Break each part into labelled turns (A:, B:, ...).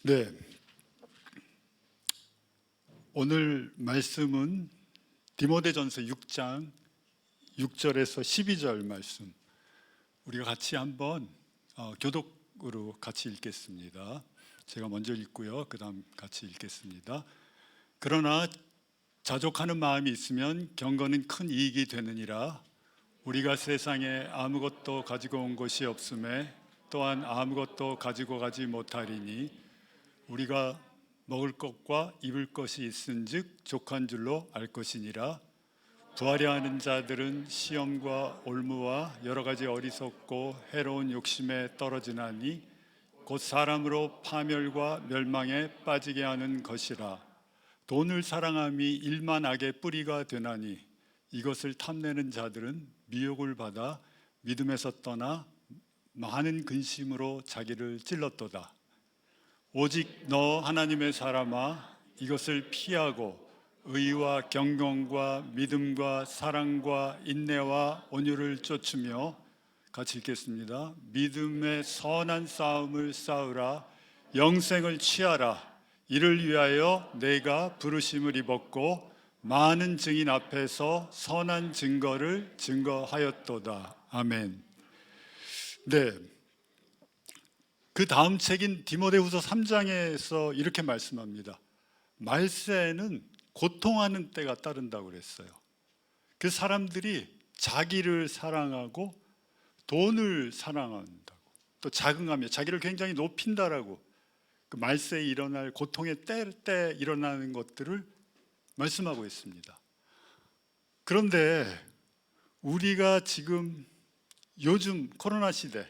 A: 네, 오늘 말씀은 디모데전서 6장 6절에서 12절 말씀, 우리가 같이 한번 교독으로 같이 읽겠습니다. 제가 먼저 읽고요, 그 다음 같이 읽겠습니다. 그러나 자족하는 마음이 있으면 경건은 큰 이익이 되느니라. 우리가 세상에 아무것도 가지고 온 것이 없음에 또한 아무것도 가지고 가지 못하리니 우리가 먹을 것과 입을 것이 있은즉 족한 줄로 알 것이니라. 부하려 하는 자들은 시험과 올무와 여러 가지 어리석고 해로운 욕심에 떨어지나니 곧 사람으로 파멸과 멸망에 빠지게 하는 것이라. 돈을 사랑함이 일만 악의 뿌리가 되나니 이것을 탐내는 자들은 미혹을 받아 믿음에서 떠나 많은 근심으로 자기를 찔렀도다. 오직 너 하나님의 사람아, 이것을 피하고 의와 경건과 믿음과 사랑과 인내와 온유를 쫓으며, 같이 읽겠습니다. 믿음의 선한 싸움을 싸우라. 영생을 취하라. 이를 위하여 내가 부르심을 입었고 많은 증인 앞에서 선한 증거를 증거하였도다. 아멘. 네, 그 다음 책인 디모데후서 3장에서 이렇게 말씀합니다. 말세에는 고통하는 때가 따른다고 그랬어요. 그 사람들이 자기를 사랑하고 돈을 사랑한다고, 또 자긍하며 자기를 굉장히 높인다라고, 그 말세에 일어날 고통의 때 일어나는 것들을 말씀하고 있습니다. 그런데 우리가 지금 요즘 코로나 시대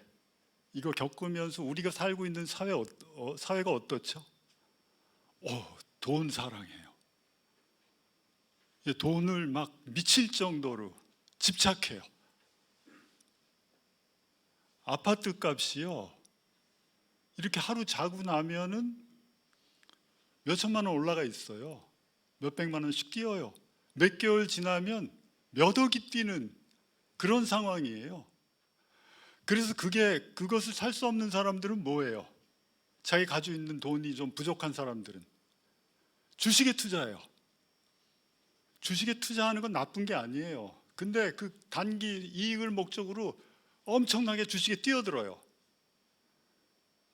A: 이거 겪으면서 우리가 살고 있는 사회가 어떻죠? 돈 사랑해요. 돈을 막 미칠 정도로 집착해요. 아파트 값이요, 이렇게 하루 자고 나면은 몇 천만 원 올라가 있어요. 몇 백만 원씩 뛰어요. 몇 개월 지나면 몇 억이 뛰는 그런 상황이에요. 그래서 그것을 살 수 없는 사람들은 뭐예요? 자기 가지고 있는 돈이 좀 부족한 사람들은 주식에 투자해요. 주식에 투자하는 건 나쁜 게 아니에요. 근데 그 단기 이익을 목적으로 엄청나게 주식에 뛰어들어요.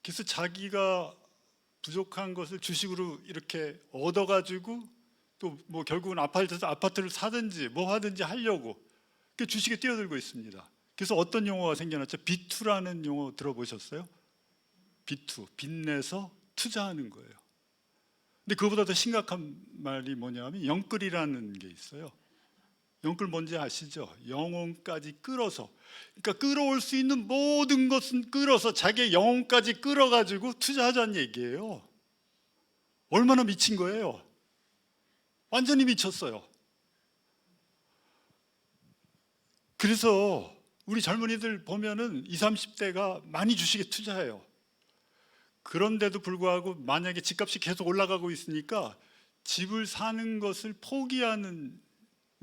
A: 그래서 자기가 부족한 것을 주식으로 이렇게 얻어가지고 또 뭐 결국은 아파트를 사든지 뭐 하든지 하려고 그 주식에 뛰어들고 있습니다. 그래서 어떤 용어가 생겨났죠? B2라는 용어 들어보셨어요? B2, 빚내서 투자하는 거예요. 근데 그거보다 더 심각한 말이 뭐냐면 영끌이라는 게 있어요. 영끌 뭔지 아시죠? 영혼까지 끌어서, 그러니까 끌어올 수 있는 모든 것은 끌어서 자기의 영혼까지 끌어가지고 투자하자는 얘기예요. 얼마나 미친 거예요? 완전히 미쳤어요. 그래서 우리 젊은이들 보면은 20, 30대가 많이 주식에 투자해요. 그런데도 불구하고 만약에 집값이 계속 올라가고 있으니까 집을 사는 것을 포기하는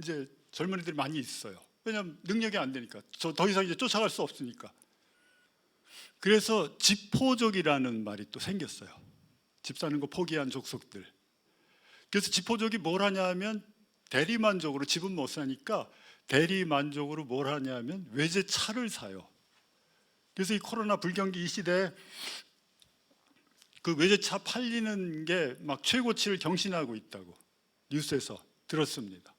A: 이제 젊은이들이 많이 있어요. 왜냐하면 능력이 안 되니까, 더 이상 이제 쫓아갈 수 없으니까. 그래서 집포족이라는 말이 또 생겼어요. 집 사는 거 포기한 족속들. 그래서 집포족이 뭘 하냐면 대리만족으로, 집은 못 사니까 대리만족으로 뭘 하냐면 외제차를 사요. 그래서 이 코로나 불경기 이 시대에 그 외제차 팔리는 게 막 최고치를 경신하고 있다고 뉴스에서 들었습니다.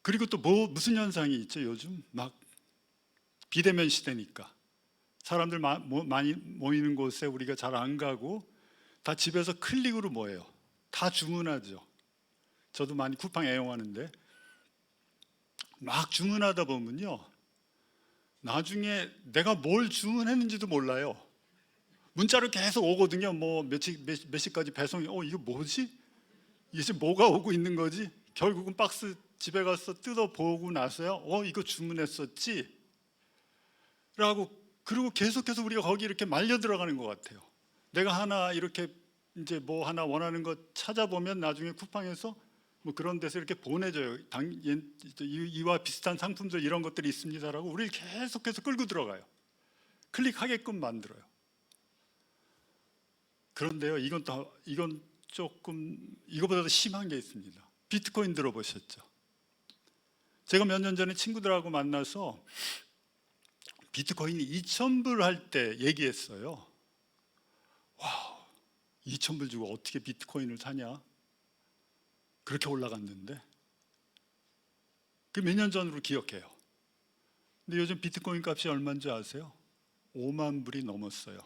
A: 그리고 또 무슨 현상이 있죠? 요즘 막 비대면 시대니까 사람들 많이 모이는 곳에 우리가 잘 안 가고 다 집에서 클릭으로 뭐예요? 다 주문하죠. 저도 많이 쿠팡 애용하는데 막 주문하다 보면요, 나중에 내가 뭘 주문했는지도 몰라요. 문자로 계속 오거든요. 뭐 몇 시까지 배송이. 이거 뭐지? 이게 지금 뭐가 오고 있는 거지? 결국은 박스 집에 가서 뜯어보고 나서야 이거 주문했었지? 라고, 그리고 계속해서 우리가 거기 이렇게 말려 들어가는 것 같아요. 내가 하나 이렇게 이제 뭐 하나 원하는 거 찾아보면 나중에 쿠팡에서 뭐 그런 데서 이렇게 보내줘요. 이와 비슷한 상품들 이런 것들이 있습니다라고 우리를 계속해서 끌고 들어가요. 클릭하게끔 만들어요. 그런데요, 이건 조금 이거보다도 심한 게 있습니다. 비트코인 들어보셨죠? 제가 몇 년 전에 친구들하고 만나서 비트코인이 2,000불 할 때 얘기했어요. 와, 2,000불 주고 어떻게 비트코인을 사냐? 그렇게 올라갔는데. 그 몇 년 전으로 기억해요. 근데 요즘 비트코인 값이 얼마인지 아세요? 5만 불이 넘었어요.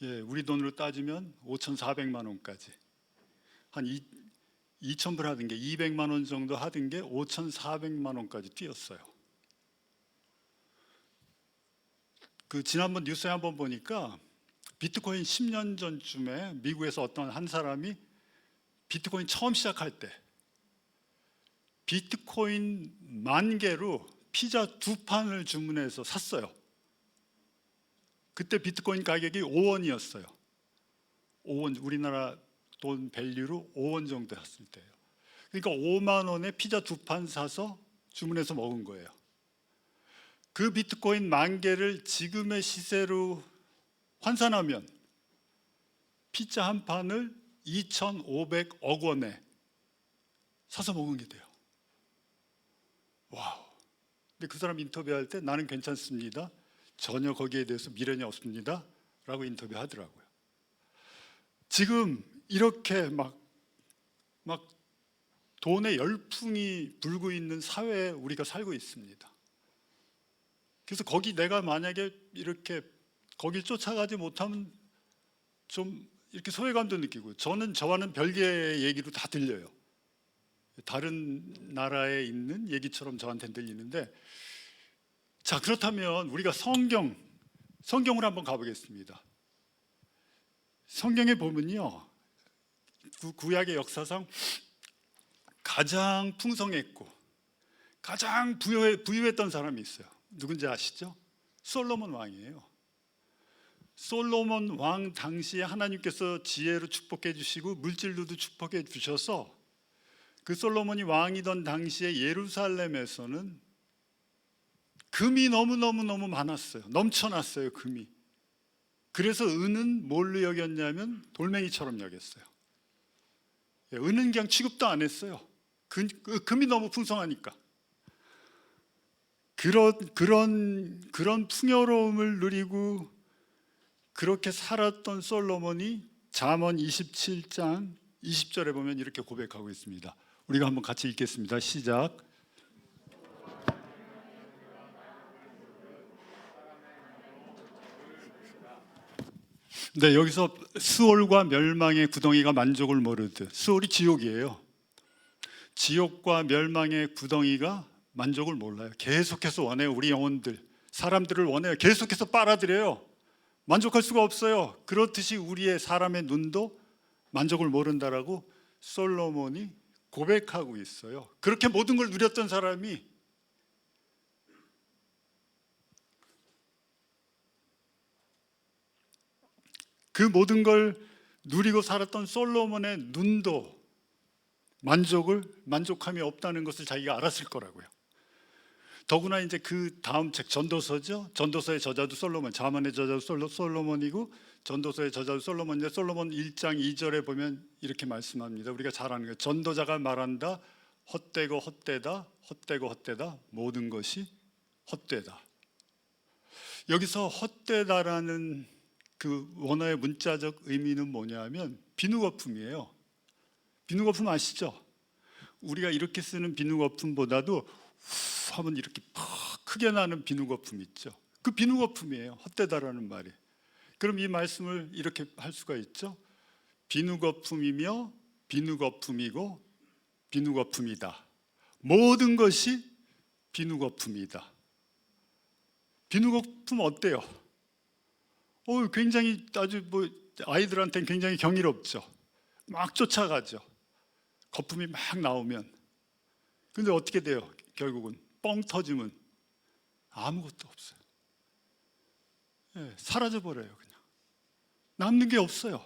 A: 예, 우리 돈으로 따지면 5,400만 원까지. 한 2,000불 하던 게 200만 원 정도 하던 게 5,400만 원까지 뛰었어요. 그 지난번 뉴스에 한번 보니까 비트코인 10년 전쯤에 미국에서 어떤 한 사람이 비트코인 처음 시작할 때 비트코인 10,000개로 피자 2판을 주문해서 샀어요. 그때 비트코인 가격이 5원이었어요. 5원, 우리나라 돈 밸류로 5원 정도 했을 때예요. 그러니까 5만 원에 피자 2판 사서 주문해서 먹은 거예요. 그 비트코인 10,000개를 지금의 시세로 환산하면 피자 한 판을 2,500억 원에 사서 먹은 게 돼요. 와우. 근데 그 사람 인터뷰할 때 나는 괜찮습니다. 전혀 거기에 대해서 미련이 없습니다. 라고 인터뷰하더라고요. 지금 이렇게 막 돈의 열풍이 불고 있는 사회에 우리가 살고 있습니다. 그래서 거기 내가 만약에 이렇게 거길 쫓아가지 못하면 좀 이렇게 소외감도 느끼고, 저는 저와는 별개의 얘기로 다 들려요. 다른 나라에 있는 얘기처럼 저한테는 들리는데, 자, 그렇다면 우리가 성경으로 한번 가보겠습니다. 성경에 보면요, 구약의 역사상 가장 풍성했고 가장 부유했던 사람이 있어요. 누군지 아시죠? 솔로몬 왕이에요. 솔로몬 왕 당시에 하나님께서 지혜로 축복해 주시고 물질로도 축복해 주셔서 그 솔로몬이 왕이던 당시에 예루살렘에서는 금이 너무너무 많았어요. 넘쳐났어요, 금이. 그래서 은은 뭘로 여겼냐면 돌멩이처럼 여겼어요. 은은 그냥 취급도 안 했어요. 금이 너무 풍성하니까. 그런 풍요로움을 누리고 그렇게 살았던 솔로몬이 잠언 27장 20절에 보면 이렇게 고백하고 있습니다. 우리가 한번 같이 읽겠습니다. 시작. 네, 여기서 수올과 멸망의 구덩이가 만족을 모르듯, 수올이 지옥이에요. 지옥과 멸망의 구덩이가 만족을 몰라요. 계속해서 원해요. 우리 영혼들, 사람들을 원해요. 계속해서 빨아들여요. 만족할 수가 없어요. 그렇듯이 우리의 사람의 눈도 만족을 모른다라고 솔로몬이 고백하고 있어요. 그렇게 모든 걸 누렸던 사람이 그 모든 걸 누리고 살았던 솔로몬의 눈도 만족함이 없다는 것을 자기가 알았을 거라고요. 더구나 이제 그 다음 책 전도서죠. 전도서의 저자도 솔로몬, 잠언의 저자도 솔로몬이고 전도서의 저자도 솔로몬인데 솔로몬 1장 2절에 보면 이렇게 말씀합니다. 우리가 잘 아는 거예요. 전도자가 말한다. 헛되고 헛되다. 헛되고 헛되다. 모든 것이 헛되다. 여기서 헛되다라는 그 원어의 문자적 의미는 뭐냐면 비누거품이에요. 비누거품 아시죠? 우리가 이렇게 쓰는 비누거품보다도 후 하면 이렇게 크게 나는 비누거품 있죠. 그 비누거품이에요. 헛되다라는 말이. 그럼 이 말씀을 이렇게 할 수가 있죠. 비누거품이며 비누거품이고 비누거품이다. 모든 것이 비누거품이다. 비누거품 어때요? 굉장히 아주 아이들한테는 굉장히 경이롭죠. 막 쫓아가죠. 거품이 막 나오면. 근데 어떻게 돼요? 결국은 뻥 터지면 아무것도 없어요. 사라져 버려요. 그냥 남는 게 없어요.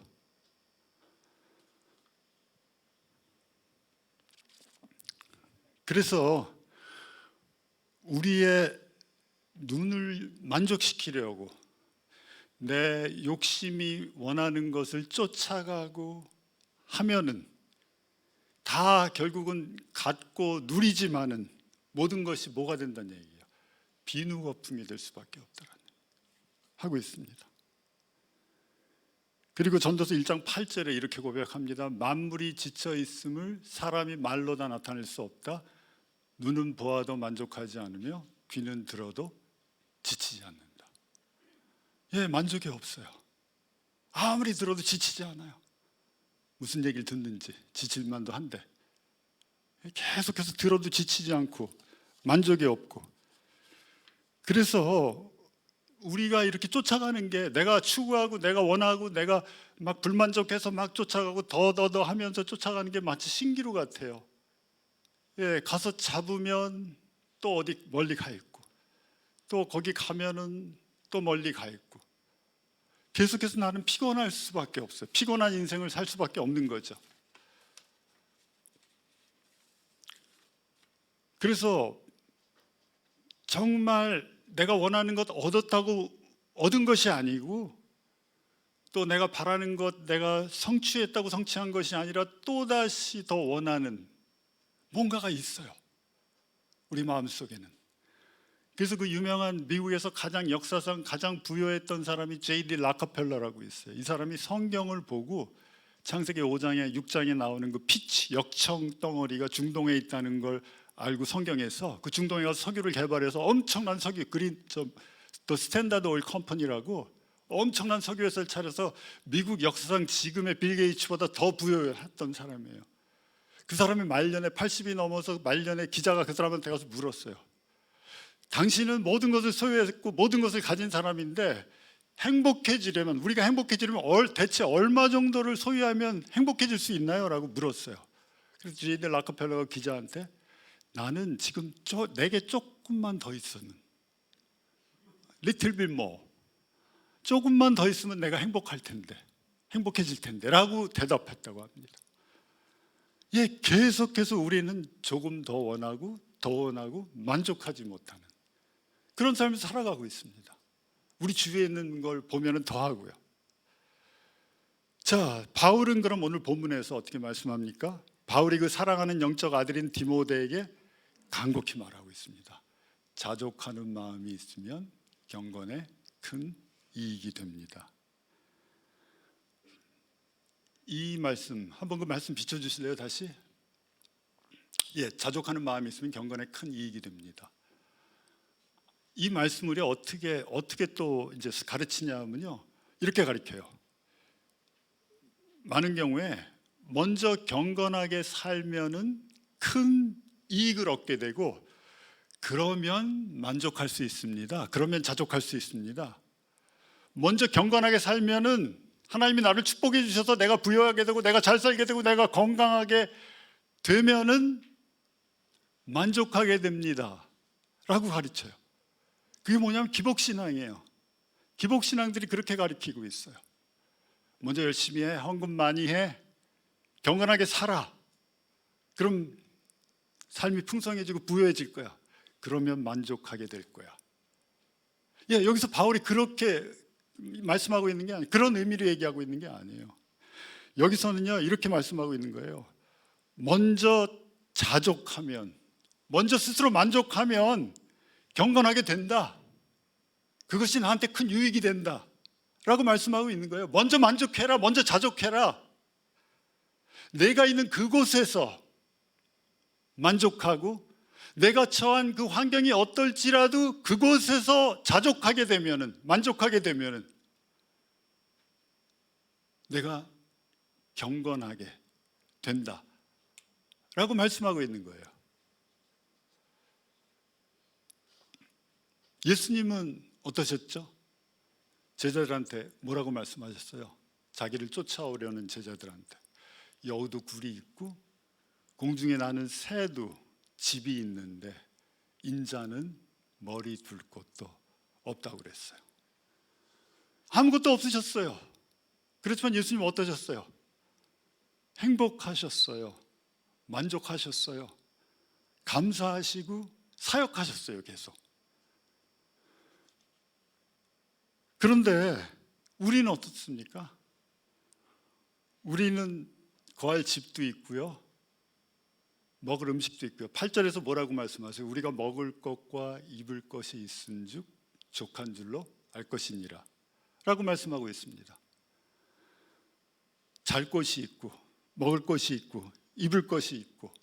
A: 그래서 우리의 눈을 만족시키려고 내 욕심이 원하는 것을 쫓아가고 하면은 다 결국은 갖고 누리지만은 모든 것이 뭐가 된다는 얘기예요. 비누거품이 될 수밖에 없다라는 하고 있습니다. 그리고 전도서 1장 8절에 이렇게 고백합니다. 만물이 지쳐 있음을 사람이 말로 다 나타낼 수 없다. 눈은 보아도 만족하지 않으며 귀는 들어도 지치지 않는다. 예, 만족이 없어요. 아무리 들어도 지치지 않아요. 무슨 얘기를 듣는지 지칠만도 한데 계속해서 들어도 지치지 않고 만족이 없고, 그래서 우리가 이렇게 쫓아가는 게 내가 추구하고 내가 원하고 내가 막 불만족해서 막 쫓아가고 더 하면서 쫓아가는 게 마치 신기루 같아요. 예, 가서 잡으면 또 어디 멀리 가 있고 또 거기 가면은 또 멀리 가 있고 계속해서 나는 피곤할 수밖에 없어요. 피곤한 인생을 살 수밖에 없는 거죠. 그래서 정말 내가 원하는 것 얻었다고 얻은 것이 아니고 또 내가 바라는 것 내가 성취했다고 성취한 것이 아니라 또다시 더 원하는 뭔가가 있어요, 우리 마음속에는. 그래서 그 유명한 미국에서 가장 역사상 가장 부유했던 사람이 J.D. 락커펠러라고 있어요. 이 사람이 성경을 보고 창세기 5장에 6장에 나오는 그 피치 역청 덩어리가 중동에 있다는 걸 알고 성경에서 그 중동에 가서 석유를 개발해서 엄청난 석유 또 스탠다드 오일 컴퍼니라고 엄청난 석유 회사를 차려서 미국 역사상 지금의 빌 게이츠보다 더 부유했던 사람이에요. 그 사람이 말년에 80이 넘어서 말년에 기자가 그 사람한테 가서 물었어요. 당신은 모든 것을 소유했고 모든 것을 가진 사람인데 행복해지려면, 우리가 행복해지려면 대체 얼마 정도를 소유하면 행복해질 수 있나요? 라고 물었어요. 그래서 J.D. 락커펠러가 기자한테 나는 지금 내게 조금만 더 있으면, little bit more, 조금만 더 있으면 내가 행복할 텐데, 행복해질 텐데 라고 대답했다고 합니다. 예, 계속해서 우리는 조금 더 원하고 만족하지 못하는 그런 삶을 살아가고 있습니다. 우리 주위에 있는 걸 보면 더 하고요. 자, 바울은 그럼 오늘 본문에서 어떻게 말씀합니까? 바울이 그 사랑하는 영적 아들인 디모데에게 간곡히 말하고 있습니다. 자족하는 마음이 있으면 경건에 큰 이익이 됩니다. 이 말씀 한번 그 말씀 비춰주실래요? 다시. 예, 자족하는 마음이 있으면 경건에 큰 이익이 됩니다. 이 말씀을 어떻게 또 이제 가르치냐면요, 이렇게 가르쳐요. 많은 경우에 먼저 경건하게 살면은 큰 이익을 얻게 되고 그러면 만족할 수 있습니다. 그러면 자족할 수 있습니다. 먼저 경건하게 살면은 하나님이 나를 축복해 주셔서 내가 부유하게 되고 내가 잘 살게 되고 내가 건강하게 되면은 만족하게 됩니다 라고 가르쳐요. 그게 뭐냐면 기복신앙이에요. 기복신앙들이 그렇게 가르치고 있어요. 먼저 열심히 해, 헌금 많이 해, 경건하게 살아. 그럼 삶이 풍성해지고 부유해질 거야. 그러면 만족하게 될 거야. 예, 여기서 바울이 그렇게 말씀하고 있는 게 아니에요. 그런 의미로 얘기하고 있는 게 아니에요. 여기서는요, 이렇게 말씀하고 있는 거예요. 먼저 자족하면, 먼저 스스로 만족하면 경건하게 된다. 그것이 나한테 큰 유익이 된다 라고 말씀하고 있는 거예요. 먼저 만족해라, 먼저 자족해라. 내가 있는 그곳에서 만족하고 내가 처한 그 환경이 어떨지라도 그곳에서 자족하게 되면은, 만족하게 되면은 내가 경건하게 된다 라고 말씀하고 있는 거예요. 예수님은 어떠셨죠? 제자들한테 뭐라고 말씀하셨어요? 자기를 쫓아오려는 제자들한테 여우도 굴이 있고 공중에 나는 새도 집이 있는데 인자는 머리 둘 곳도 없다고 그랬어요. 아무것도 없으셨어요. 그렇지만 예수님 어떠셨어요? 행복하셨어요. 만족하셨어요. 감사하시고 사역하셨어요. 계속. 그런데 우리는 어떻습니까? 우리는 거할 집도 있고요, 먹을 음식도 있고요. 8절에서 뭐라고 말씀하세요? 우리가 먹을 것과 입을 것이 있은즉 족한 줄로 알 것이니라 라고 말씀하고 있습니다. 잘 것이 있고 먹을 것이 있고 입을 것이 있고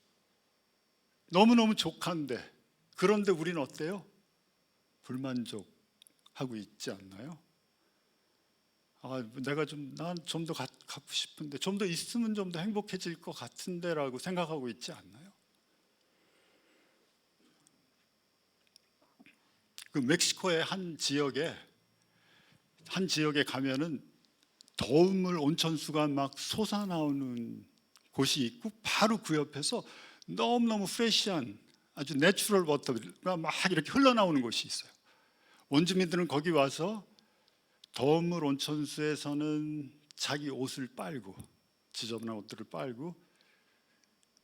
A: 너무너무 족한데, 그런데 우리는 어때요? 불만족하고 있지 않나요? 난 좀 더 갖고 싶은데, 좀 더 있으면 좀 더 행복해질 것 같은데 라고 생각하고 있지 않나요? 그 멕시코의 한 지역에 가면은 더운물 온천수가 막 솟아나오는 곳이 있고, 바로 그 옆에서 너무너무 프레시한 아주 내추럴 워터가 막 이렇게 흘러나오는 곳이 있어요. 원주민들은 거기 와서 더운물 온천수에서는 자기 옷을 빨고, 지저분한 옷들을 빨고,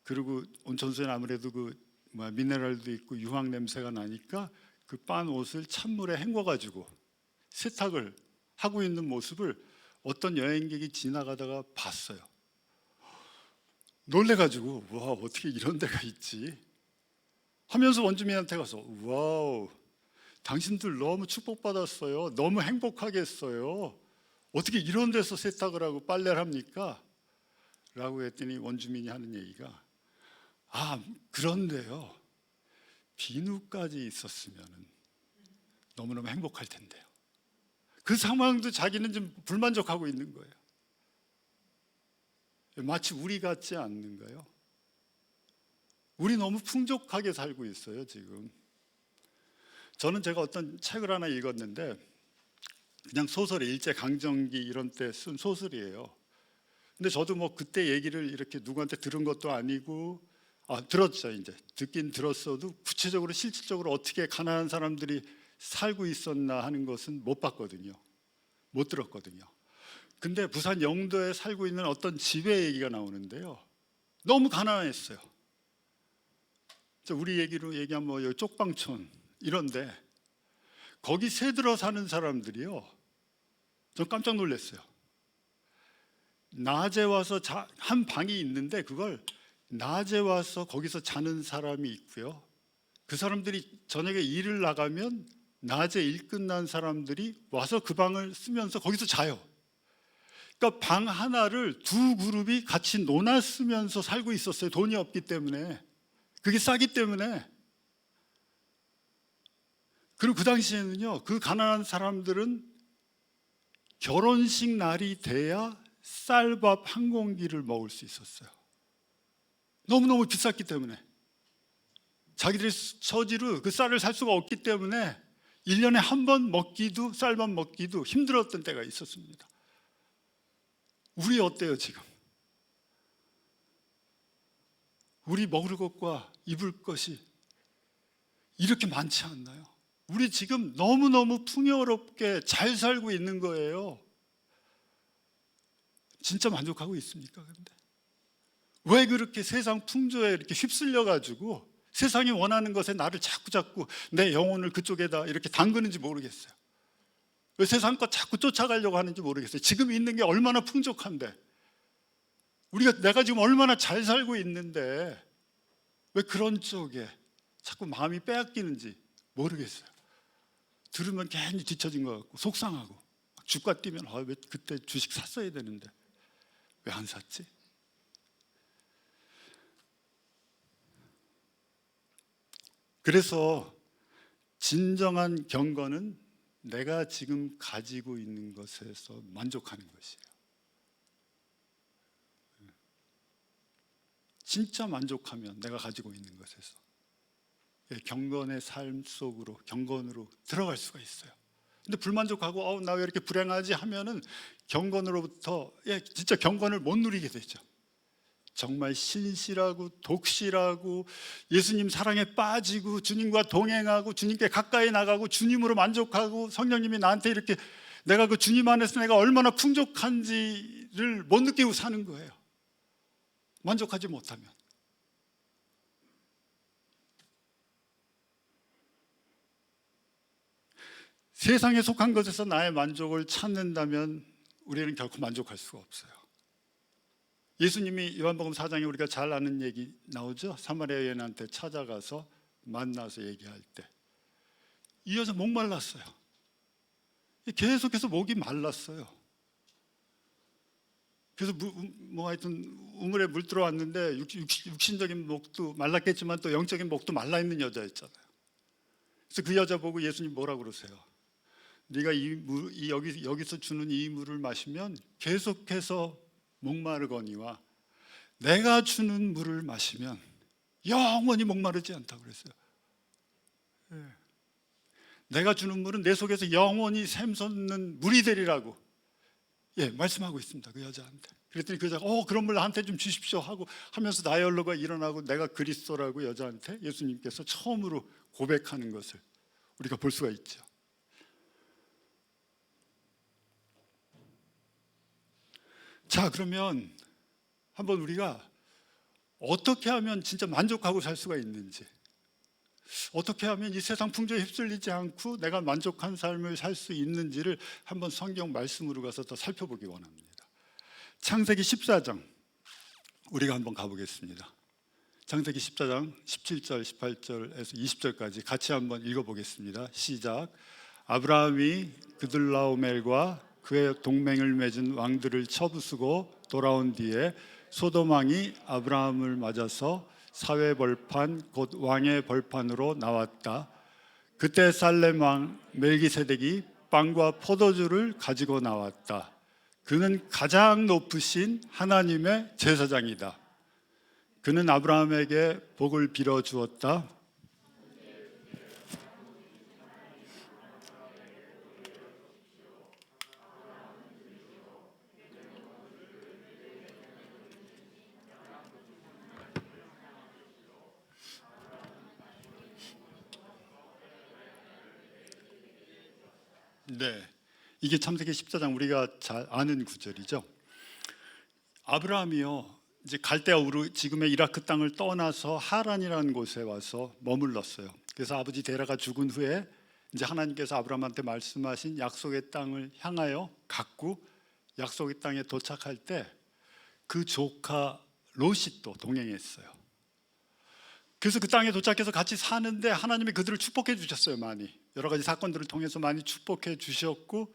A: 그리고 온천수에는 아무래도 미네랄도 있고 유황 냄새가 나니까 그 빤 옷을 찬물에 헹궈가지고 세탁을 하고 있는 모습을 어떤 여행객이 지나가다가 봤어요. 놀래가지고 와, 어떻게 이런 데가 있지 하면서 원주민한테 가서, 와우, 당신들 너무 축복받았어요, 너무 행복하겠어요, 어떻게 이런 데서 세탁을 하고 빨래를 합니까? 라고 했더니 원주민이 하는 얘기가, 그런데요, 비누까지 있었으면 너무너무 행복할 텐데요. 그 상황도 자기는 좀 불만족하고 있는 거예요. 마치 우리 같지 않는가요? 우리 너무 풍족하게 살고 있어요 지금. 저는 제가 어떤 책을 하나 읽었는데, 그냥 소설이 일제강점기 이런 때 쓴 소설이에요. 근데 저도 뭐 그때 얘기를 이렇게 누구한테 들은 것도 아니고, 들었죠. 이제 듣긴 들었어도 구체적으로 실질적으로 어떻게 가난한 사람들이 살고 있었나 하는 것은 못 봤거든요. 못 들었거든요. 근데 부산 영도에 살고 있는 어떤 집의 얘기가 나오는데요, 너무 가난했어요. 우리 얘기로 얘기하면 뭐 여기 쪽방촌 이런데, 거기 새들어 사는 사람들이요, 전 깜짝 놀랐어요. 낮에 와서 한 방이 있는데, 그걸 낮에 와서 거기서 자는 사람이 있고요, 그 사람들이 저녁에 일을 나가면 낮에 일 끝난 사람들이 와서 그 방을 쓰면서 거기서 자요. 그러니까 방 하나를 두 그룹이 같이 논아 쓰면서 살고 있었어요. 돈이 없기 때문에, 그게 싸기 때문에. 그리고 그 당시에는요, 그 가난한 사람들은 결혼식 날이 돼야 쌀밥 한 공기를 먹을 수 있었어요. 너무너무 비쌌기 때문에. 자기들의 처지로 그 쌀을 살 수가 없기 때문에 1년에 한 번 먹기도, 쌀밥 먹기도 힘들었던 때가 있었습니다. 우리 어때요 지금? 우리 먹을 것과 입을 것이 이렇게 많지 않나요? 우리 지금 너무너무 풍요롭게 잘 살고 있는 거예요. 진짜 만족하고 있습니까? 그런데 왜 그렇게 세상 풍조에 이렇게 휩쓸려 가지고 세상이 원하는 것에 나를 자꾸 내 영혼을 그쪽에다 이렇게 담그는지 모르겠어요. 왜 세상 것 자꾸 쫓아가려고 하는지 모르겠어요. 지금 있는 게 얼마나 풍족한데, 내가 지금 얼마나 잘 살고 있는데 왜 그런 쪽에 자꾸 마음이 빼앗기는지 모르겠어요. 들으면 괜히 뒤처진 것 같고 속상하고, 주가 뛰면 왜 그때 주식 샀어야 되는데 왜 안 샀지? 그래서 진정한 경건은 내가 지금 가지고 있는 것에서 만족하는 것이에요. 진짜 만족하면 내가 가지고 있는 것에서 경건의 삶 속으로, 경건으로 들어갈 수가 있어요. 근데 불만족하고 나 왜 이렇게 불행하지 하면은 경건으로부터 진짜 경건을 못 누리게 되죠. 정말 신실하고 독실하고 예수님 사랑에 빠지고 주님과 동행하고 주님께 가까이 나가고 주님으로 만족하고, 성령님이 나한테 이렇게 내가 그 주님 안에서 내가 얼마나 풍족한지를 못 느끼고 사는 거예요. 만족하지 못하면. 세상에 속한 것에서 나의 만족을 찾는다면 우리는 결코 만족할 수가 없어요. 예수님이 요한복음 4장에 우리가 잘 아는 얘기 나오죠. 사마리아 여인한테 찾아가서 만나서 얘기할 때 이 여자 목말랐어요. 계속해서 목이 말랐어요. 그래서 하여튼 우물에 물 들어왔는데 육신적인 목도 말랐겠지만 또 영적인 목도 말라있는 여자였잖아요. 그래서 그 여자 보고 예수님 뭐라고 그러세요? 네가 여기서 주는 이 물을 마시면 계속해서 목마르거니와 내가 주는 물을 마시면 영원히 목마르지 않다고 그랬어요. 내가 주는 물은 내 속에서 영원히 샘솟는 물이 되리라고 말씀하고 있습니다. 그 여자한테. 그랬더니 그 여자가 그런 물 나한테 좀 주십시오 하면서 나열로가 일어나고 내가 그리스도라고 여자한테 예수님께서 처음으로 고백하는 것을 우리가 볼 수가 있죠. 자, 그러면 한번 우리가 어떻게 하면 진짜 만족하고 살 수가 있는지, 어떻게 하면 이 세상 풍조에 휩쓸리지 않고 내가 만족한 삶을 살 수 있는지를 한번 성경 말씀으로 가서 더 살펴보기 원합니다. 창세기 14장 우리가 한번 가보겠습니다. 창세기 14장 17절, 18절에서 20절까지 같이 한번 읽어보겠습니다. 시작. 아브라함이 그들라오멜과 그의 동맹을 맺은 왕들을 쳐부수고 돌아온 뒤에 소돔 왕이 아브라함을 맞아서 사회 벌판 곧 왕의 벌판으로 나왔다. 그때 살렘 왕 멜기세덱이 빵과 포도주를 가지고 나왔다. 그는 가장 높으신 하나님의 제사장이다. 그는 아브라함에게 복을 빌어 주었다. 네, 이게 창세기 14장 우리가 잘 아는 구절이죠. 아브라함이요, 이제 갈대아 우르 지금의 이라크 땅을 떠나서 하란이라는 곳에 와서 머물렀어요. 그래서 아버지 데라가 죽은 후에 이제 하나님께서 아브라함한테 말씀하신 약속의 땅을 향하여 갔고, 약속의 땅에 도착할 때 그 조카 롯이 또 동행했어요. 그래서 그 땅에 도착해서 같이 사는데 하나님이 그들을 축복해 주셨어요. 많이 여러 가지 사건들을 통해서 많이 축복해 주셨고,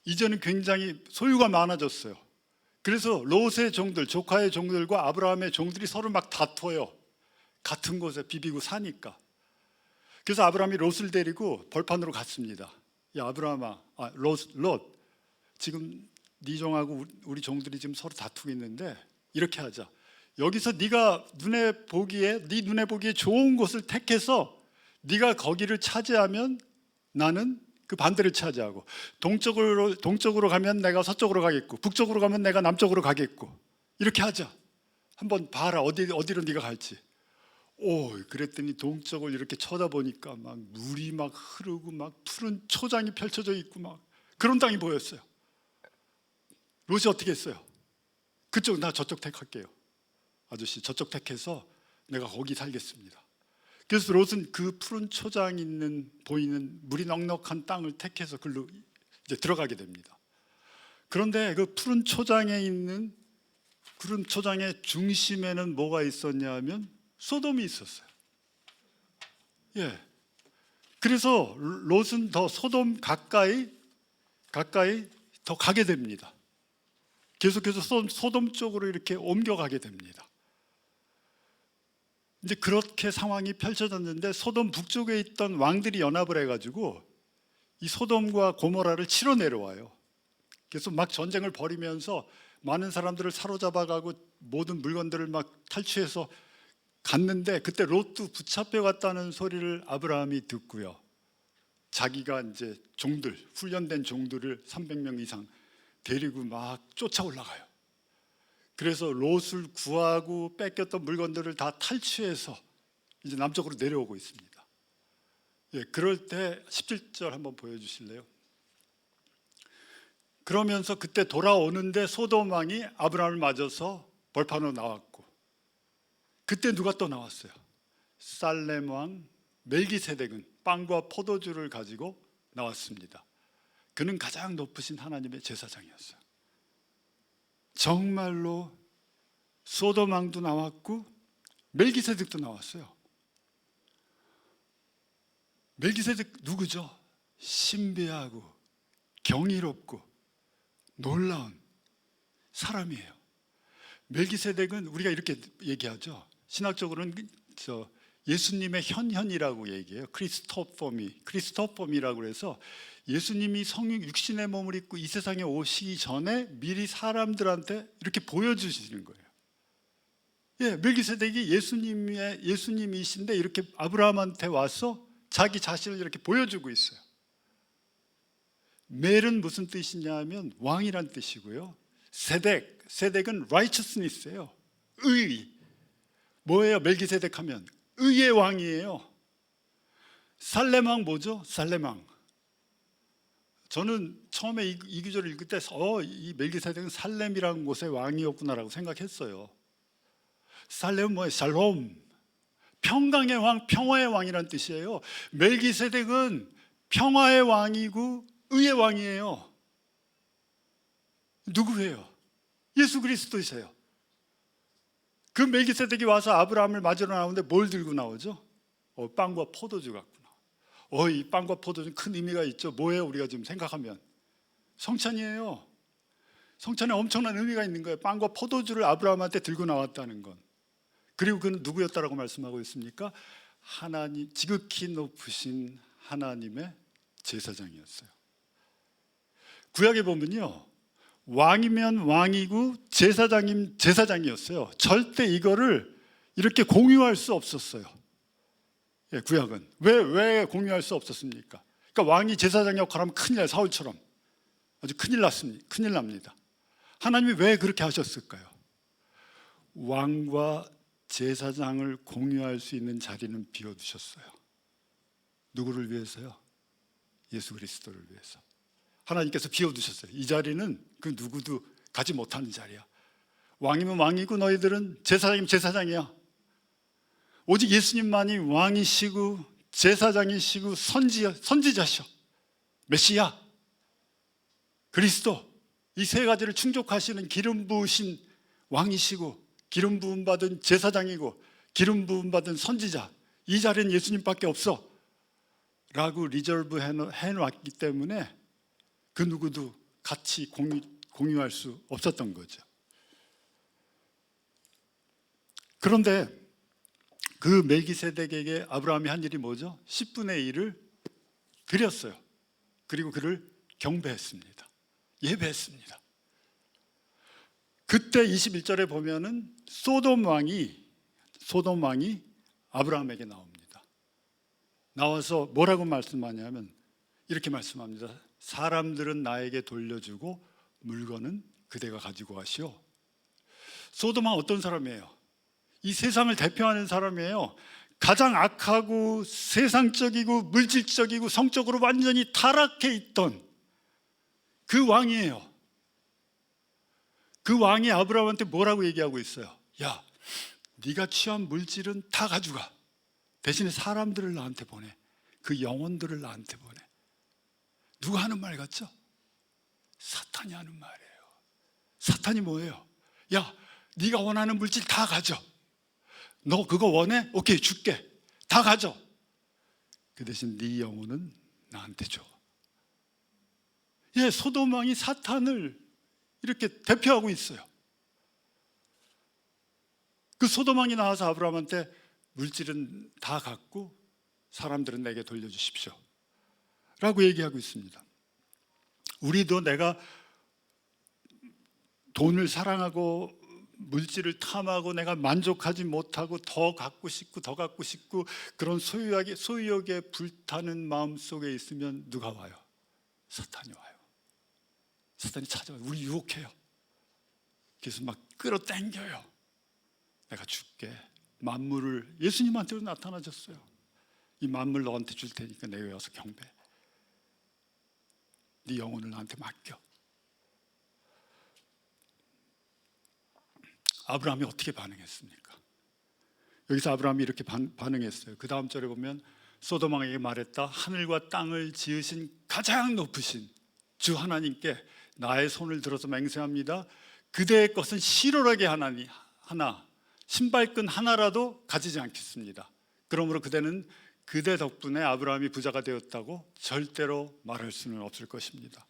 A: 이제는 굉장히 소유가 많아졌어요. 그래서 롯의 종들, 조카의 종들과 아브라함의 종들이 서로 막 다퉈요. 같은 곳에 비비고 사니까. 그래서 아브라함이 롯을 데리고 벌판으로 갔습니다. 야 아브라함아, 롯, 지금 네 종하고 우리 종들이 지금 서로 다투고 있는데 이렇게 하자. 여기서 네가 네 눈에 보기에 좋은 곳을 택해서 네가 거기를 차지하면 나는 그 반대를 차지하고, 동쪽으로 가면 내가 서쪽으로 가겠고, 북쪽으로 가면 내가 남쪽으로 가겠고, 이렇게 하자. 한번 봐라, 어디로 네가 갈지. 그랬더니 동쪽을 이렇게 쳐다보니까 막 물이 막 흐르고 막 푸른 초장이 펼쳐져 있고 막 그런 땅이 보였어요. 롯이 어떻게 했어요? 나 저쪽 택할게요. 아저씨 저쪽 택해서 내가 거기 살겠습니다. 그래서 롯은 그 푸른 초장 보이는 물이 넉넉한 땅을 택해서 글로 이제 들어가게 됩니다. 그런데 그 푸른 초장의 중심에는 뭐가 있었냐면 소돔이 있었어요. 그래서 롯은 더 소돔 가까이 더 가게 됩니다. 계속해서 소돔 쪽으로 이렇게 옮겨가게 됩니다. 이제 그렇게 상황이 펼쳐졌는데 소돔 북쪽에 있던 왕들이 연합을 해가지고 이 소돔과 고모라를 치러 내려와요. 그래서 막 전쟁을 벌이면서 많은 사람들을 사로잡아가고 모든 물건들을 막 탈취해서 갔는데, 그때 롯도 붙잡혀 갔다는 소리를 아브라함이 듣고요, 자기가 이제 훈련된 종들을 300명 이상 데리고 막 쫓아 올라가요. 그래서 롯을 구하고 뺏겼던 물건들을 다 탈취해서 이제 남쪽으로 내려오고 있습니다. 그럴 때 17절 한번 보여주실래요? 그러면서 그때 돌아오는데 소돔 왕이 아브라함을 맞아서 벌판으로 나왔고, 그때 누가 또 나왔어요? 살렘 왕 멜기세덱은 빵과 포도주를 가지고 나왔습니다. 그는 가장 높으신 하나님의 제사장이었어요. 정말로 소돔 왕도 나왔고 멜기세덱도 나왔어요. 멜기세덱 누구죠? 신비하고 경이롭고 놀라운 사람이에요. 멜기세덱은 우리가 이렇게 얘기하죠. 신학적으로는 예수님의 현현이라고 얘기해요. 크리스토퍼미라고 해서 예수님이 성육 육신의 몸을 입고 이 세상에 오시기 전에 미리 사람들한테 이렇게 보여주시는 거예요. 예, 멜기세덱이 예수님이신데 이렇게 아브라함한테 와서 자기 자신을 이렇게 보여주고 있어요. 멜은 무슨 뜻이냐면 왕이란 뜻이고요. 세덱은 righteousness예요. 의. 뭐예요? 멜기세덱 하면 의의 왕이에요. 살렘 왕 뭐죠? 살렘 왕. 저는 처음에 이 구절을 읽을 때 이 멜기세덱은 살렘이라는 곳의 왕이었구나라고 생각했어요. 살렘은 뭐예요? 샬롬. 평강의 왕, 평화의 왕이란 뜻이에요. 멜기세덱은 평화의 왕이고 의의 왕이에요. 누구예요? 예수 그리스도이세요. 그 멜기세덱이 와서 아브라함을 맞으러 나오는데 뭘 들고 나오죠? 빵과 포도주 같구나. 이 빵과 포도주는 큰 의미가 있죠. 뭐예요? 우리가 지금 생각하면 성찬이에요. 성찬에 엄청난 의미가 있는 거예요. 빵과 포도주를 아브라함한테 들고 나왔다는 건. 그리고 그는 누구였다라고 말씀하고 있습니까? 하나님, 지극히 높으신 하나님의 제사장이었어요. 구약에 보면요, 왕이면 왕이고 제사장이면 제사장이었어요. 절대 이거를 이렇게 공유할 수 없었어요. 예, 구약은 왜 공유할 수 없었습니까? 그러니까 왕이 제사장 역할하면 큰일 나요. 사울처럼 아주 큰일 납니다. 하나님이 왜 그렇게 하셨을까요? 왕과 제사장을 공유할 수 있는 자리는 비워두셨어요. 누구를 위해서요? 예수 그리스도를 위해서. 하나님께서 비워두셨어요. 이 자리는 그 누구도 가지 못하는 자리야. 왕이면 왕이고 너희들은 제사장이면 제사장이야. 오직 예수님만이 왕이시고 제사장이시고 선지자셔. 메시아, 그리스도, 이 세 가지를 충족하시는 기름 부으신 왕이시고 기름 부음 받은 제사장이고 기름 부음 받은 선지자, 이 자리는 예수님밖에 없어 라고 리저브 해놨기 때문에 그 누구도 같이 공유할 수 없었던 거죠. 그런데 그 멜기세덱에게 아브라함이 한 일이 뭐죠? 10분의 1을 드렸어요. 그리고 그를 경배했습니다. 예배했습니다. 그때 21절에 보면은 소돔 왕이 아브라함에게 나옵니다. 나와서 뭐라고 말씀하냐면 이렇게 말씀합니다. 사람들은 나에게 돌려주고 물건은 그대가 가지고 가시오. 소돔 왕 어떤 사람이에요? 이 세상을 대표하는 사람이에요. 가장 악하고 세상적이고 물질적이고 성적으로 완전히 타락해 있던 그 왕이에요. 그 왕이 아브라함한테 뭐라고 얘기하고 있어요? 야, 네가 취한 물질은 다 가져가. 대신에 사람들을 나한테 보내. 그 영혼들을 나한테 보내. 누가 하는 말 같죠? 사탄이 하는 말이에요. 사탄이 뭐예요? 야, 네가 원하는 물질 다 가져. 너 그거 원해? 오케이, 줄게. 다 가져. 그 대신 네 영혼은 나한테 줘. 예, 소돔 왕이 사탄을 이렇게 대표하고 있어요. 그 소돔 왕이 나와서 아브라함한테 물질은 다 갖고 사람들은 내게 돌려주십시오 라고 얘기하고 있습니다. 우리도 내가 돈을 사랑하고 물질을 탐하고 내가 만족하지 못하고 더 갖고 싶고 그런 소유욕에 불타는 마음 속에 있으면 누가 와요? 사탄이 와요. 사탄이 찾아와요. 우리 유혹해요. 그래서 막 끌어당겨요. 내가 줄게. 만물을, 예수님한테도 나타나셨어요. 이 만물 너한테 줄 테니까 내게 와서 경배. 네 영혼을 나한테 맡겨. 아브라함이 어떻게 반응했습니까? 여기서 아브라함이 이렇게 반응했어요. 그 다음 절에 보면 소돔 왕에게 말했다. 하늘과 땅을 지으신 가장 높으신 주 하나님께 나의 손을 들어서 맹세합니다. 그대의 것은 실오라기 하나, 신발끈 하나라도 가지지 않겠습니다. 그러므로 그대는 그대 덕분에 아브라함이 부자가 되었다고 절대로 말할 수는 없을 것입니다.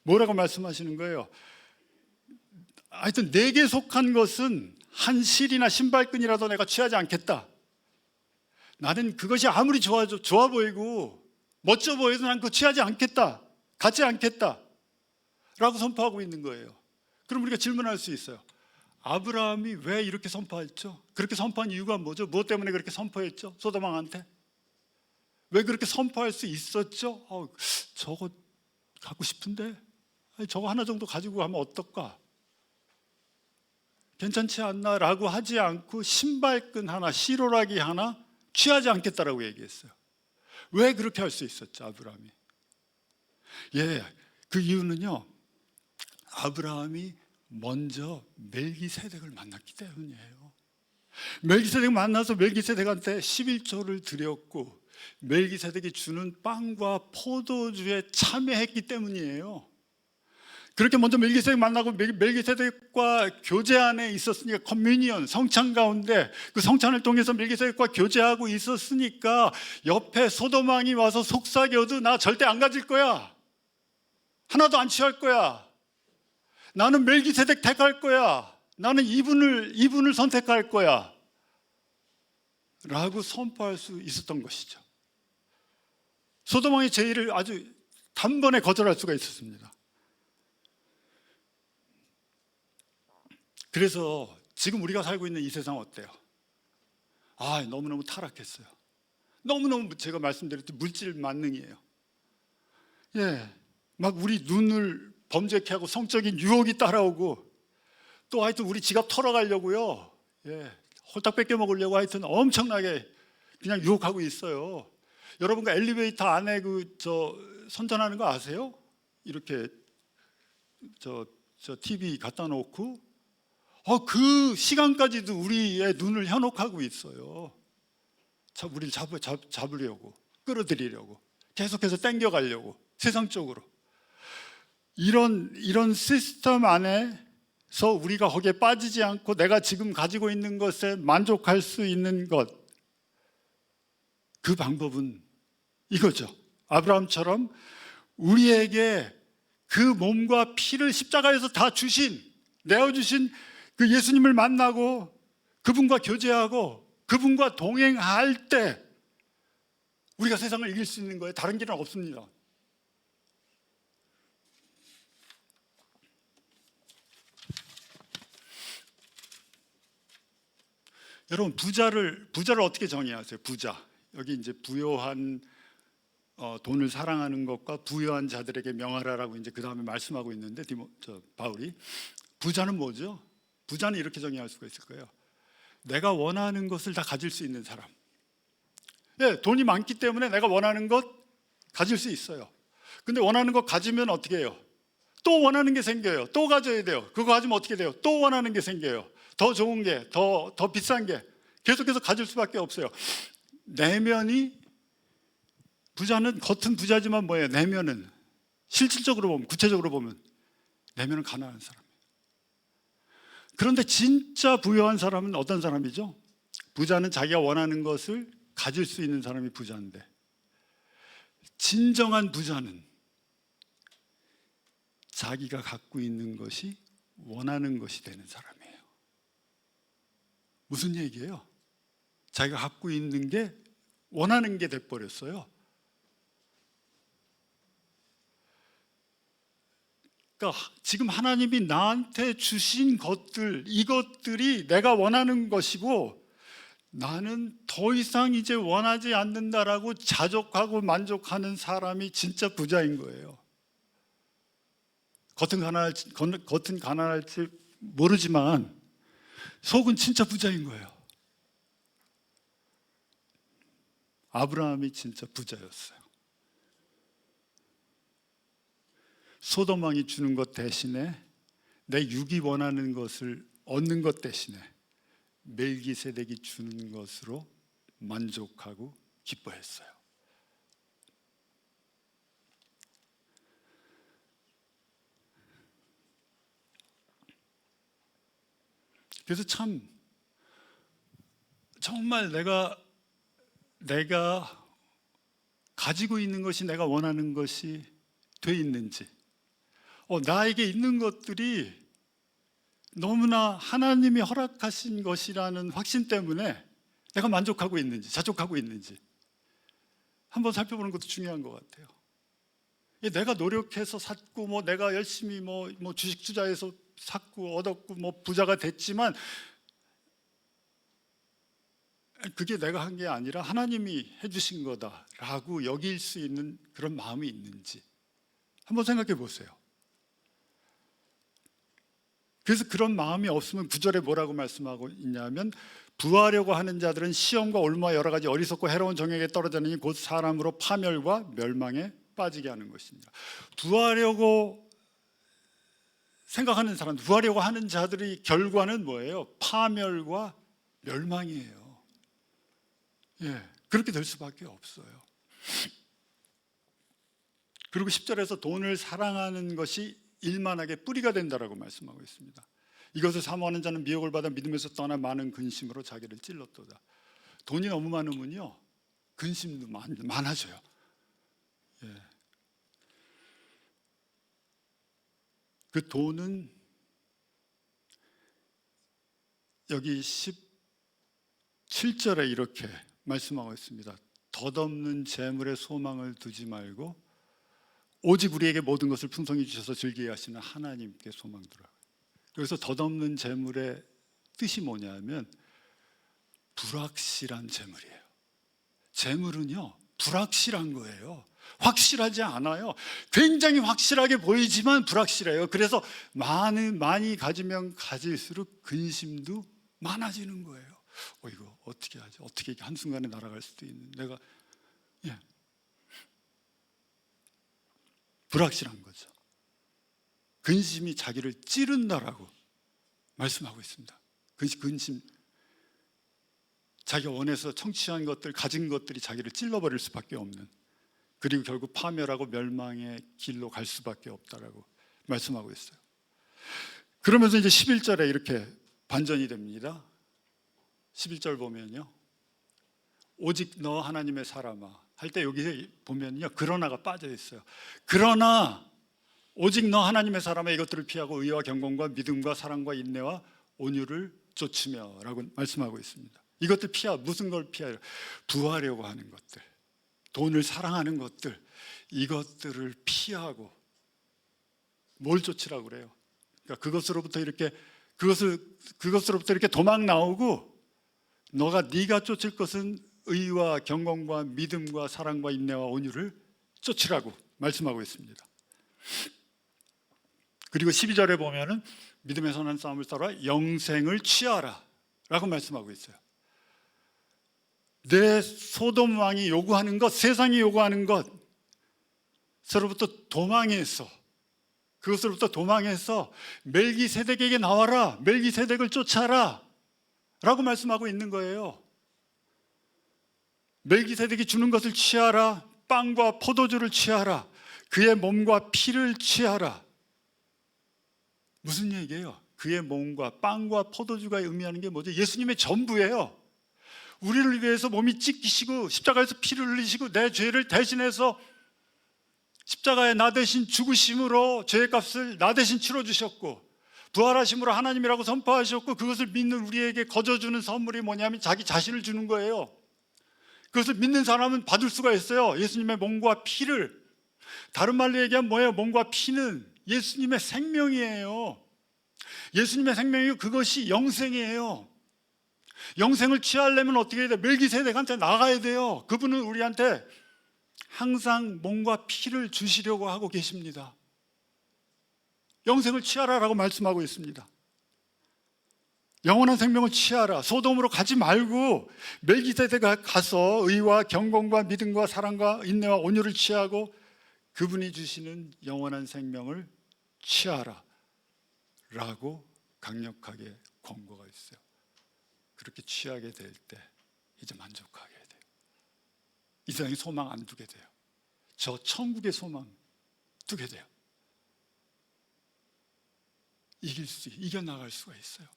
A: 뭐라고 말씀하시는 거예요? 하여튼 내게 속한 것은 한 실이나 신발끈이라도 내가 취하지 않겠다. 나는 그것이 아무리 좋아 보이고 멋져 보여도 난 그거 취하지 않겠다. 갖지 않겠다 라고 선포하고 있는 거예요. 그럼 우리가 질문할 수 있어요. 아브라함이 왜 이렇게 선포했죠? 그렇게 선포한 이유가 뭐죠? 무엇 때문에 그렇게 선포했죠? 소돔 왕한테 왜 그렇게 선포할 수 있었죠? 저거 갖고 싶은데 저거 하나 정도 가지고 가면 어떨까? 괜찮지 않나? 라고 하지 않고 신발끈 하나, 실오라기 하나 취하지 않겠다라고 얘기했어요. 왜 그렇게 할 수 있었죠, 아브라함이? 그 이유는요, 아브라함이 먼저 멜기세덱을 만났기 때문이에요. 멜기세덱 만나서 멜기세덱한테 11조를 드렸고 멜기세덱이 주는 빵과 포도주에 참여했기 때문이에요. 그렇게 먼저 멜기세덱 만나고 멜기세덱과 교제 안에 있었으니까, 커뮤니언, 성찬 가운데 그 성찬을 통해서 멜기세덱과 교제하고 있었으니까 옆에 소돔 왕이 와서 속삭여도 나 절대 안 가질 거야, 하나도 안 취할 거야, 나는 멜기세덱 택할 거야, 나는 이분을 선택할 거야 라고 선포할 수 있었던 것이죠. 소돔 왕의 제의를 아주 단번에 거절할 수가 있었습니다. 그래서 지금 우리가 살고 있는 이 세상 어때요? 너무너무 타락했어요. 너무너무 제가 말씀드렸듯이 물질 만능이에요. 막 우리 눈을 범죄케 하고 성적인 유혹이 따라오고, 또 하여튼 우리 지갑 털어가려고요, 홀딱 뺏겨 먹으려고 하여튼 엄청나게 그냥 유혹하고 있어요. 여러분과 엘리베이터 안에 선전하는 거 아세요? 이렇게 저 TV 갖다 놓고 그 시간까지도 우리의 눈을 현혹하고 있어요. 우리를 잡으려고, 끌어들이려고, 계속해서 땡겨가려고, 세상적으로. 이런 시스템 안에서 우리가 거기에 빠지지 않고 내가 지금 가지고 있는 것에 만족할 수 있는 것, 그 방법은 이거죠. 아브라함처럼 우리에게 그 몸과 피를 십자가에서 다 내어주신 그 예수님을 만나고 그분과 교제하고 그분과 동행할 때 우리가 세상을 이길 수 있는 거예요. 다른 길은 없습니다. 여러분, 부자를 어떻게 정의하세요? 부자. 여기 이제 부요한 돈을 사랑하는 것과 부유한 자들에게 명하라라고 이제 그 다음에 말씀하고 있는데 바울이, 부자는 뭐죠? 부자는 이렇게 정의할 수가 있을 거예요. 내가 원하는 것을 다 가질 수 있는 사람. 돈이 많기 때문에 내가 원하는 것 가질 수 있어요. 근데 원하는 것 가지면 어떻게 해요? 또 원하는 게 생겨요. 또 가져야 돼요. 그거 가지면 어떻게 돼요? 또 원하는 게 생겨요. 더 좋은 게, 더 비싼 게 계속해서 가질 수밖에 없어요. 내면이, 부자는 겉은 부자지만 뭐예요? 내면은, 실질적으로 보면, 구체적으로 보면 내면은 가난한 사람이에요. 그런데 진짜 부유한 사람은 어떤 사람이죠? 부자는 자기가 원하는 것을 가질 수 있는 사람이 부자인데, 진정한 부자는 자기가 갖고 있는 것이 원하는 것이 되는 사람이에요. 무슨 얘기예요? 자기가 갖고 있는 게 원하는 게 돼버렸어요. 그러니까 지금 하나님이 나한테 주신 것들, 이것들이 내가 원하는 것이고 나는 더 이상 이제 원하지 않는다라고 자족하고 만족하는 사람이 진짜 부자인 거예요. 겉은 가난할지 모르지만 속은 진짜 부자인 거예요. 아브라함이 진짜 부자였어요. 소돔 왕이 주는 것 대신에, 내 육이 원하는 것을 얻는 것 대신에 멜기세덱이 주는 것으로 만족하고 기뻐했어요. 그래서 참 정말 내가 가지고 있는 것이 내가 원하는 것이 돼 있는지, 나에게 있는 것들이 너무나 하나님이 허락하신 것이라는 확신 때문에 내가 만족하고 있는지, 자족하고 있는지 한번 살펴보는 것도 중요한 것 같아요. 내가 노력해서 샀고, 내가 열심히 주식 투자해서 샀고 얻었고 부자가 됐지만, 그게 내가 한 게 아니라 하나님이 해주신 거다라고 여길 수 있는 그런 마음이 있는지 한번 생각해 보세요. 그래서 그런 마음이 없으면 9절에 뭐라고 말씀하고 있냐면, 부하려고 하는 자들은 시험과 올무와 여러 가지 어리석고 해로운 정욕에 떨어지느니 곧 사람으로 파멸과 멸망에 빠지게 하는 것입니다. 부하려고 생각하는 사람, 부하려고 하는 자들의 결과는 뭐예요? 파멸과 멸망이에요. 그렇게 될 수밖에 없어요. 그리고 10절에서 돈을 사랑하는 것이 일만하게 뿌리가 된다라고 말씀하고 있습니다. 이것을 사모하는 자는 미혹을 받아 믿음에서 떠나 많은 근심으로 자기를 찔렀도다. 돈이 너무 많으면요, 근심도 많아져요. 그 돈은 여기 17절에 이렇게 말씀하고 있습니다. 덧없는 재물에 소망을 두지 말고 오직 우리에게 모든 것을 풍성히 주셔서 즐기게 하시는 하나님께 소망 두라. 그래서 덧없는 재물의 뜻이 뭐냐면 불확실한 재물이에요. 재물은요, 불확실한 거예요. 확실하지 않아요. 굉장히 확실하게 보이지만 불확실해요. 그래서 많이 가지면 가질수록 근심도 많아지는 거예요. 이거 어떻게 하지? 어떻게 한순간에 날아갈 수도 있는, 내가 불확실한 거죠. 근심이 자기를 찌른다라고 말씀하고 있습니다. 근심, 자기가 원해서 청취한 것들, 가진 것들이 자기를 찔러버릴 수밖에 없는, 그리고 결국 파멸하고 멸망의 길로 갈 수밖에 없다라고 말씀하고 있어요. 그러면서 이제 11절에 이렇게 반전이 됩니다. 11절 보면요, 오직 너 하나님의 사람아 할 때 여기 보면요, 그러나가 빠져 있어요. 그러나 오직 너 하나님의 사람아 이것들을 피하고 의와 경건과 믿음과 사랑과 인내와 온유를 좇으며 라고 말씀하고 있습니다. 이것들 무슨 걸 피하려? 부하려고 하는 것들, 돈을 사랑하는 것들, 이것들을 피하고 뭘 쫓으라고 그래요? 그러니까 그것으로부터 이렇게 도망 나오고, 네가 쫓을 것은 의와 경건과 믿음과 사랑과 인내와 온유를 쫓으라고 말씀하고 있습니다. 그리고 12절에 보면은 믿음의 선한 싸움을 싸우라 영생을 취하라 라고 말씀하고 있어요. 내 소돔 왕이 요구하는 것, 세상이 요구하는 것으로부터 도망해서 멜기세덱에게 나와라, 멜기세덱을 쫓아라 라고 말씀하고 있는 거예요. 멜기세덱이 주는 것을 취하라, 빵과 포도주를 취하라, 그의 몸과 피를 취하라. 무슨 얘기예요? 그의 몸과 빵과 포도주가 의미하는 게 뭐죠? 예수님의 전부예요. 우리를 위해서 몸이 찢기시고 십자가에서 피를 흘리시고 내 죄를 대신해서 십자가에 나 대신 죽으심으로 죄의 값을 나 대신 치러주셨고, 부활하심으로 하나님이라고 선포하셨고, 그것을 믿는 우리에게 거저주는 선물이 뭐냐면 자기 자신을 주는 거예요. 그것을 믿는 사람은 받을 수가 있어요. 예수님의 몸과 피를. 다른 말로 얘기하면 뭐예요? 몸과 피는 예수님의 생명이에요. 예수님의 생명이고 그것이 영생이에요. 영생을 취하려면 어떻게 해야 돼요? 멜기세덱한테 나가야 돼요. 그분은 우리한테 항상 몸과 피를 주시려고 하고 계십니다. 영생을 취하라라고 말씀하고 있습니다. 영원한 생명을 취하라. 소돔으로 가지 말고 멜기세덱에 가서 의와 경건과 믿음과 사랑과 인내와 온유를 취하고 그분이 주시는 영원한 생명을 취하라 라고 강력하게 권고가 있어요. 그렇게 취하게 될 때 이제 만족하게 돼요. 이 세상에 소망 안 두게 돼요. 저 천국의 소망 두게 돼요. 이겨나갈 수가 있어요.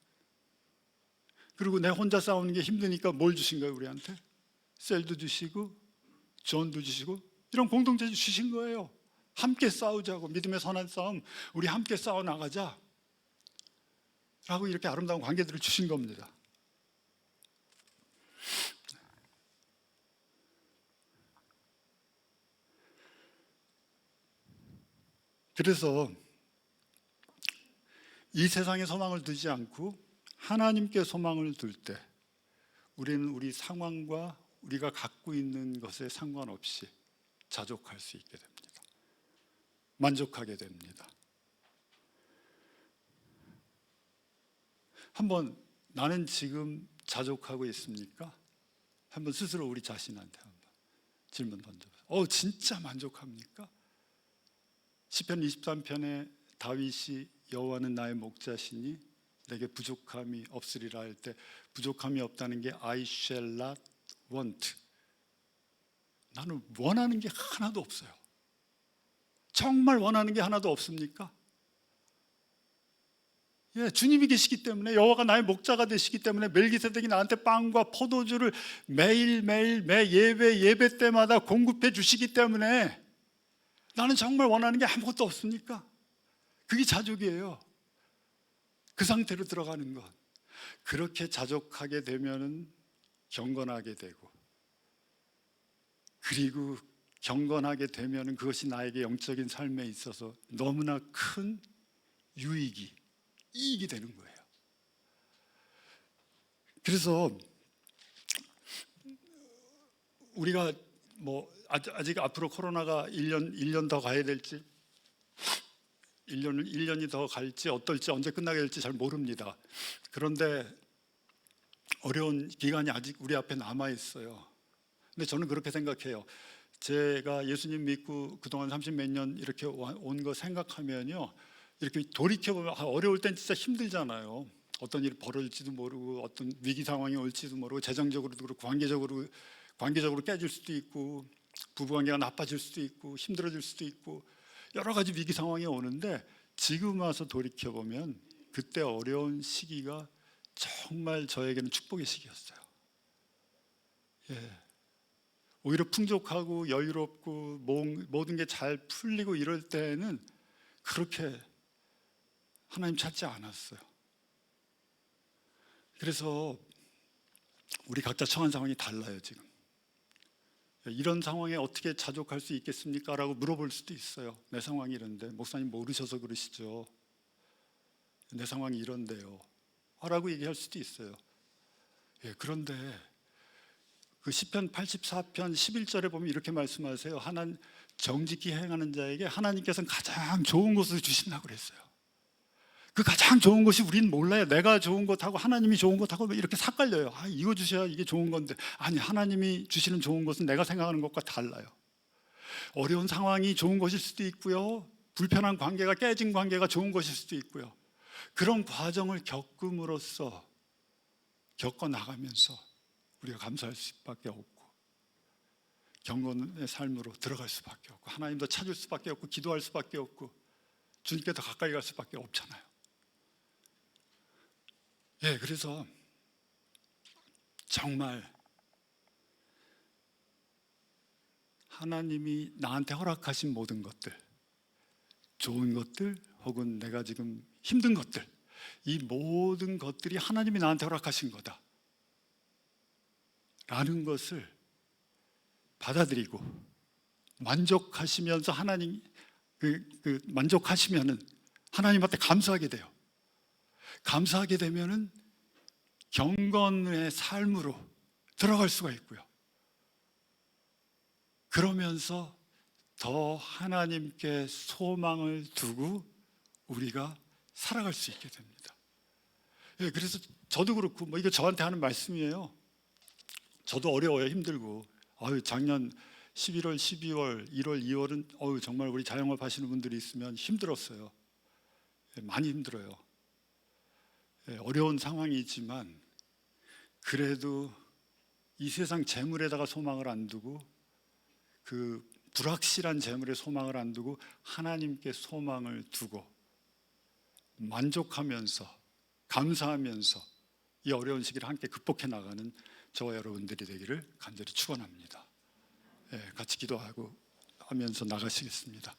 A: 그리고 내 혼자 싸우는 게 힘드니까 뭘 주신 거예요? 우리한테 셀도 주시고 전도 주시고 이런 공동체 주신 거예요. 함께 싸우자고, 믿음의 선한 싸움 우리 함께 싸워 나가자 라고 이렇게 아름다운 관계들을 주신 겁니다. 그래서 이 세상에 소망을 두지 않고 하나님께 소망을 둘 때 우리는 우리 상황과 우리가 갖고 있는 것에 상관없이 자족할 수 있게 됩니다. 만족하게 됩니다. 한번 나는 지금 자족하고 있습니까? 한번 스스로 우리 자신한테 한번 질문 던져보세요. 진짜 만족합니까? 시편 23편에 다윗이 여호와는 나의 목자시니 내게 부족함이 없으리라 할 때 부족함이 없다는 게 I shall not want. 나는 원하는 게 하나도 없어요. 정말 원하는 게 하나도 없습니까? 예, 주님이 계시기 때문에, 여호와가 나의 목자가 되시기 때문에, 멜기세덱이 나한테 빵과 포도주를 매일매일 매 예배 때마다 공급해 주시기 때문에 나는 정말 원하는 게 아무것도 없습니까? 그게 자족이에요. 그 상태로 들어가는 것. 그렇게 자족하게 되면은 경건하게 되고, 그리고 경건하게 되면은 그것이 나에게 영적인 삶에 있어서 너무나 큰 이익이 되는 거예요. 그래서 우리가 아직 앞으로 코로나가 1년 더 가야 될지, 1년이 더 갈지 어떨지 언제 끝나게 될지 잘 모릅니다. 그런데 어려운 기간이 아직 우리 앞에 남아 있어요. 근데 저는 그렇게 생각해요. 제가 예수님 믿고 그동안 30몇 년 이렇게 온 거 생각하면요, 이렇게 돌이켜보면 어려울 땐 진짜 힘들잖아요. 어떤 일이 벌어질지도 모르고, 어떤 위기 상황이 올지도 모르고, 재정적으로도 그렇고 관계적으로 깨질 수도 있고, 부부관계가 나빠질 수도 있고, 힘들어질 수도 있고, 여러 가지 위기 상황이 오는데, 지금 와서 돌이켜보면 그때 어려운 시기가 정말 저에게는 축복의 시기였어요. 예. 오히려 풍족하고 여유롭고 모든 게 잘 풀리고 이럴 때는 그렇게 하나님 찾지 않았어요. 그래서 우리 각자 처한 상황이 달라요. 지금 이런 상황에 어떻게 자족할 수 있겠습니까? 라고 물어볼 수도 있어요. 내 상황이 이런데 목사님 모르셔서 그러시죠. 내 상황이 이런데요 라고 얘기할 수도 있어요. 예, 그런데 그 시편 84편 11절에 보면 이렇게 말씀하세요. 정직히 행하는 자에게 하나님께서는 가장 좋은 것을 주신다고 그랬어요. 그 가장 좋은 것이 우리는 몰라요. 내가 좋은 것하고 하나님이 좋은 것하고 이렇게 삭갈려요. 이거 주셔야 이게 좋은 건데, 아니, 하나님이 주시는 좋은 것은 내가 생각하는 것과 달라요. 어려운 상황이 좋은 것일 수도 있고요, 불편한 관계가, 깨진 관계가 좋은 것일 수도 있고요. 그런 과정을 겪음으로써, 겪어나가면서 우리가 감사할 수밖에 없고, 경건의 삶으로 들어갈 수밖에 없고, 하나님도 찾을 수밖에 없고, 기도할 수밖에 없고, 주님께 더 가까이 갈 수밖에 없잖아요. 예, 그래서 정말 하나님이 나한테 허락하신 모든 것들, 좋은 것들 혹은 내가 지금 힘든 것들, 이 모든 것들이 하나님이 나한테 허락하신 거다 라는 것을 받아들이고 만족하시면서 만족하시면은 하나님한테 감사하게 돼요. 감사하게 되면은 경건의 삶으로 들어갈 수가 있고요. 그러면서 더 하나님께 소망을 두고 우리가 살아갈 수 있게 됩니다. 예, 그래서 저도 그렇고, 이거 저한테 하는 말씀이에요. 저도 어려워요. 힘들고. 작년 11월, 12월, 1월, 2월은 정말 우리 자영업 하시는 분들이 있으면 힘들었어요. 예, 많이 힘들어요. 예, 어려운 상황이지만 그래도 이 세상 재물에다가 소망을 안 두고, 그 불확실한 재물에 소망을 안 두고 하나님께 소망을 두고 만족하면서 감사하면서 이 어려운 시기를 함께 극복해 나가는 저와 여러분들이 되기를 간절히 축원합니다. 같이 기도하고 하면서 나가시겠습니다.